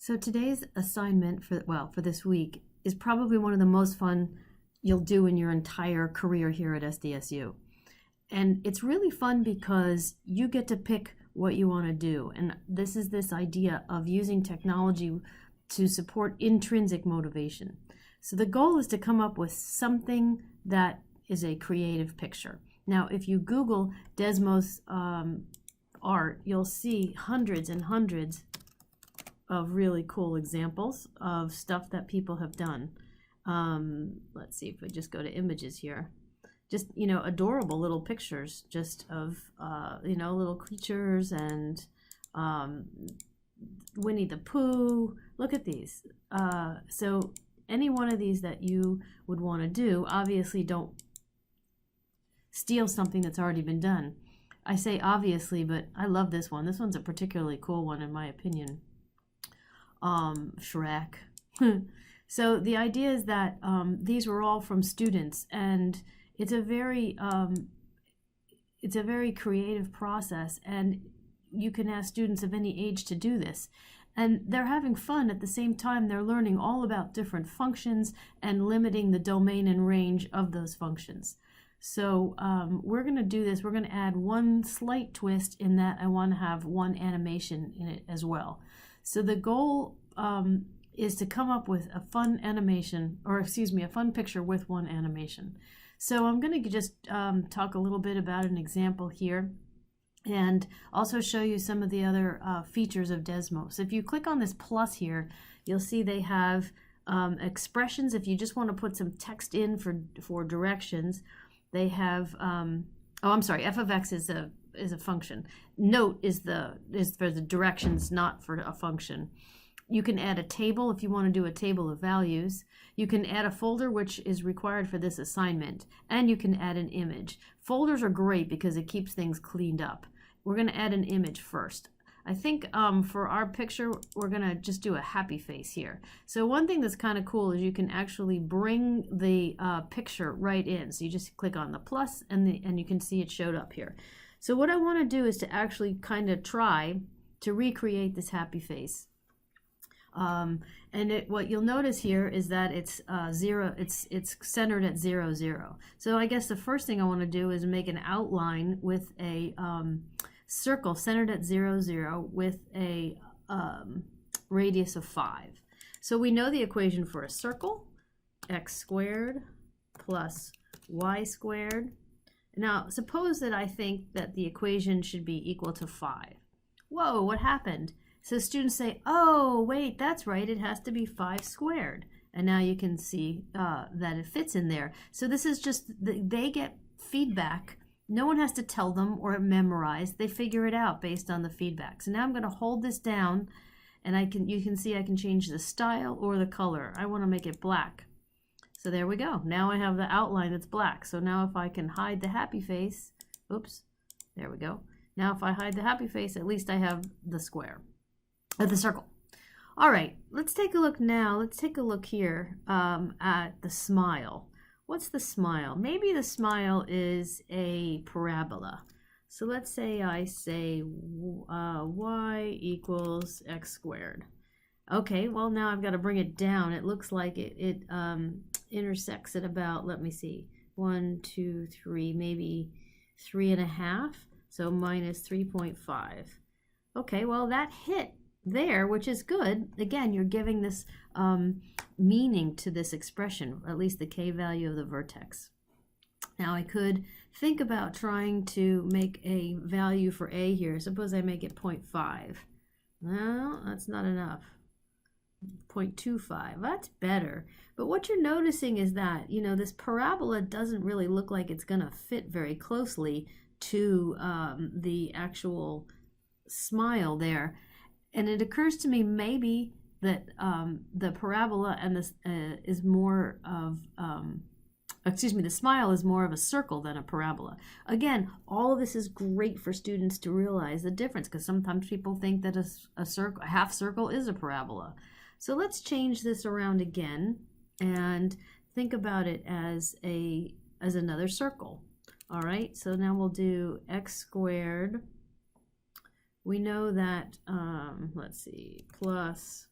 So today's assignment for this week is probably one of the most fun you'll do in your entire career here at SDSU. And it's really fun because you get to pick what you want to do. And this is this idea of using technology to support intrinsic motivation. So the goal is to come up with something that is a creative picture. Now, if you Google Desmos Art, you'll see hundreds and hundreds of really cool examples of stuff that people have done. Let's see if we just go to images here. Just, adorable little pictures just of, little creatures and Winnie the Pooh. Look at these. So any one of these that you would want to do, obviously don't steal something that's already been done. I say obviously, but I love this one. This one's a particularly cool one in my opinion. Shrek. So the idea is that these were all from students, and it's a very creative process, and you can ask students of any age to do this. And they're having fun at the same time. They're learning all about different functions and limiting the domain and range of those functions. So we're going to do this. We're going to add one slight twist in that I want to have one animation in it as well. So the goal is to come up with a fun animation, or excuse me, a fun picture with one animation. So I'm going to just talk a little bit about an example here and also show you some of the other features of Desmos. If you click on this plus here, you'll see they have expressions. If you just want to put some text in for directions, they have, f of x is a function. Note is for the directions, not for a function. You can add a table if you want to do a table of values. You can add a folder, which is required for this assignment, and you can add an image. Folders are great because it keeps things cleaned up. We're going to add an image first. I think for our picture, we're going to just do a happy face here. So one thing that's kind of cool is you can actually bring the picture right in. So you just click on the plus and you can see it showed up here. So what I want to do is to actually kind of try to recreate this happy face. What you'll notice here is that it's zero. It's centered at 0, 0. So I guess the first thing I want to do is make an outline with a circle centered at 0, 0 with a radius of 5. So we know the equation for a circle: x squared plus y squared. Now suppose that I think that the equation should be equal to 5. Whoa, what happened? So students say, oh, wait, that's right, it has to be 5 squared. And now you can see that it fits in there. So this is just, they get feedback. No one has to tell them or memorize. They figure it out based on the feedback. So now I'm going to hold this down, and you can see I can change the style or the color. I want to make it black. So there we go. Now I have the outline that's black. So now if I can hide the happy face, oops, there we go. Now if I hide the happy face, at least I have the square. The circle. All right, let's take a look now. Let's take a look here at the smile. What's the smile? Maybe the smile is a parabola. So let's say I say y equals x squared. Okay, well now I've got to bring it down. It looks like it intersects at about, let me see, 1, 2, 3, maybe 3.5. So minus 3.5. Okay, well that hit there, which is good. Again, you're giving this meaning to this expression, or at least the k value of the vertex. Now I could think about trying to make a value for a here. Suppose I make it 0.5. Well, that's not enough. 0.25, that's better. But what you're noticing is that, this parabola doesn't really look like it's going to fit very closely to the actual smile there. And it occurs to me maybe that the parabola and this is more of, the smile is more of a circle than a parabola. Again, all of this is great for students to realize the difference, because sometimes people think that a half circle is a parabola. So let's change this around again and think about it as another circle. All right, so now we'll do x squared. We know that, let's see, plus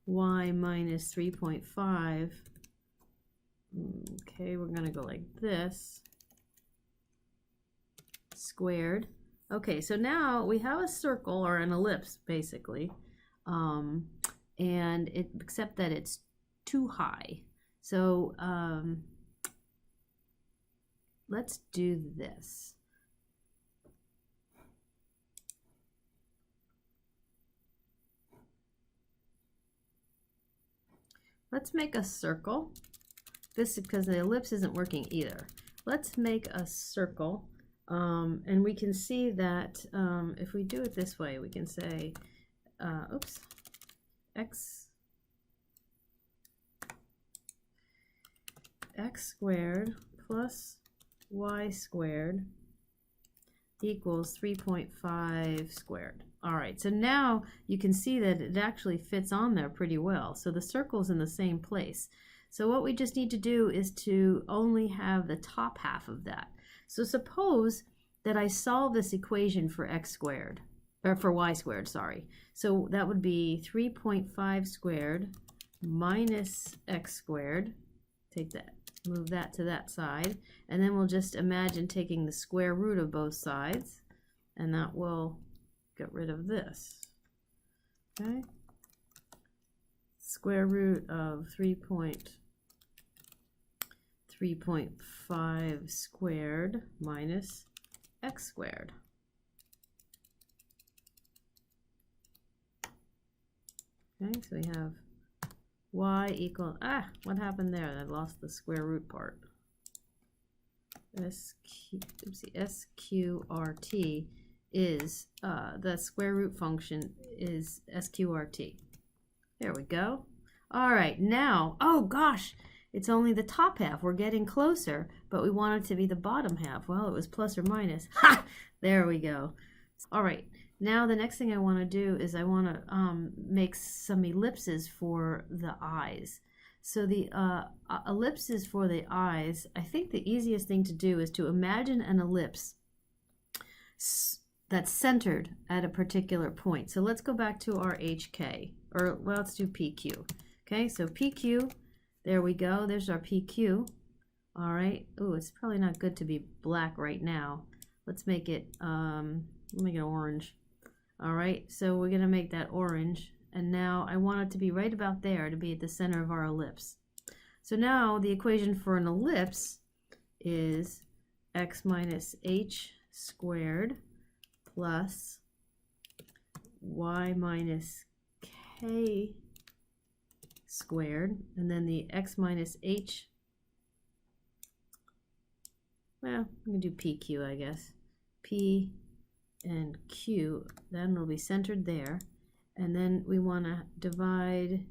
y minus 3.5. Okay, we're going to go like this, squared. Okay, so now we have a circle or an ellipse basically, and except that it's too high. So let's do this. Let's make a circle. This is because the ellipse isn't working either. Let's make a circle, and we can see that if we do it this way, we can say, x squared plus y squared equals 3.5 squared. All right, so now you can see that it actually fits on there pretty well. So the circle's in the same place. So what we just need to do is to only have the top half of that. So suppose that I solve this equation for x squared, or for y squared, sorry. So that would be 3.5 squared minus x squared. Take that, move that to that side, and then we'll just imagine taking the square root of both sides, and that will get rid of this. Okay? Square root of 3.5 squared minus x squared. Okay, so we have y equal, what happened there? I lost the square root part. SQRT is, the square root function is SQRT. There we go. All right, now, oh gosh, it's only the top half. We're getting closer, but we want it to be the bottom half. Well, it was plus or minus. Ha! There we go. All right, now the next thing I want to do is I want to make some ellipses for the eyes. So the ellipses for the eyes, I think the easiest thing to do is to imagine an ellipse that's centered at a particular point. So let's go back to our HK, or well, let's do PQ. Okay, so PQ, there we go. There's our PQ. All right. Oh, it's probably not good to be black right now. Let's make it orange. All right, so we're gonna make that orange, and now I want it to be right about there to be at the center of our ellipse. So now the equation for an ellipse is x minus h squared plus y minus k squared, and then the x minus h, well, I'm going to do PQ, I guess. P and Q, then it'll be centered there. And then we want to divide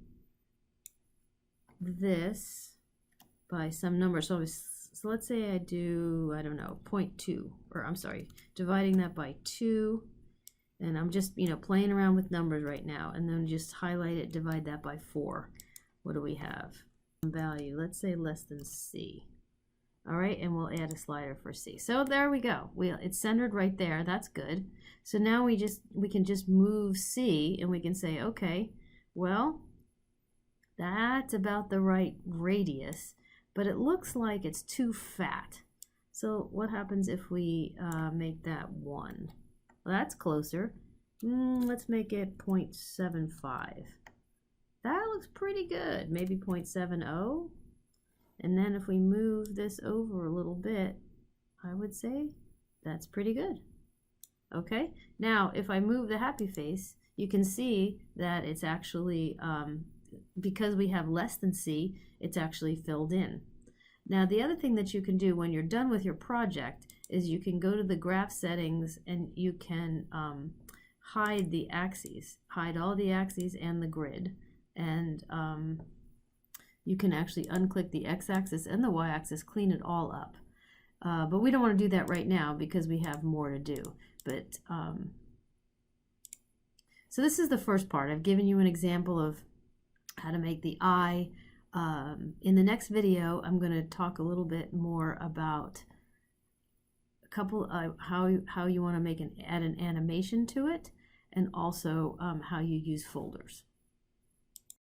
this by some number. So let's say I do, I don't know, 0.2, or I'm sorry, dividing that by 2. And I'm just, playing around with numbers right now. And then just highlight it, divide that by 4. What do we have? Value, let's say less than C. All right, and we'll add a slider for C. So there we go. It's centered right there. That's good. So now we can just move C, and we can say, okay, well, that's about the right radius, but it looks like it's too fat. So what happens if we make that 1? Well, that's closer. Let's make it 0.75. That looks pretty good. Maybe 0.70. And then if we move this over a little bit, I would say that's pretty good. Okay, now if I move the happy face, you can see that it's actually, because we have less than C, it's actually filled in. Now the other thing that you can do when you're done with your project is you can go to the graph settings and you can hide the axes, hide all the axes and the grid, and you can actually unclick the x-axis and the y-axis, clean it all up. But we don't want to do that right now because we have more to do. But so this is the first part. I've given you an example of how to make the eye. In the next video, I'm going to talk a little bit more about how you want to add an animation to it, and also how you use folders.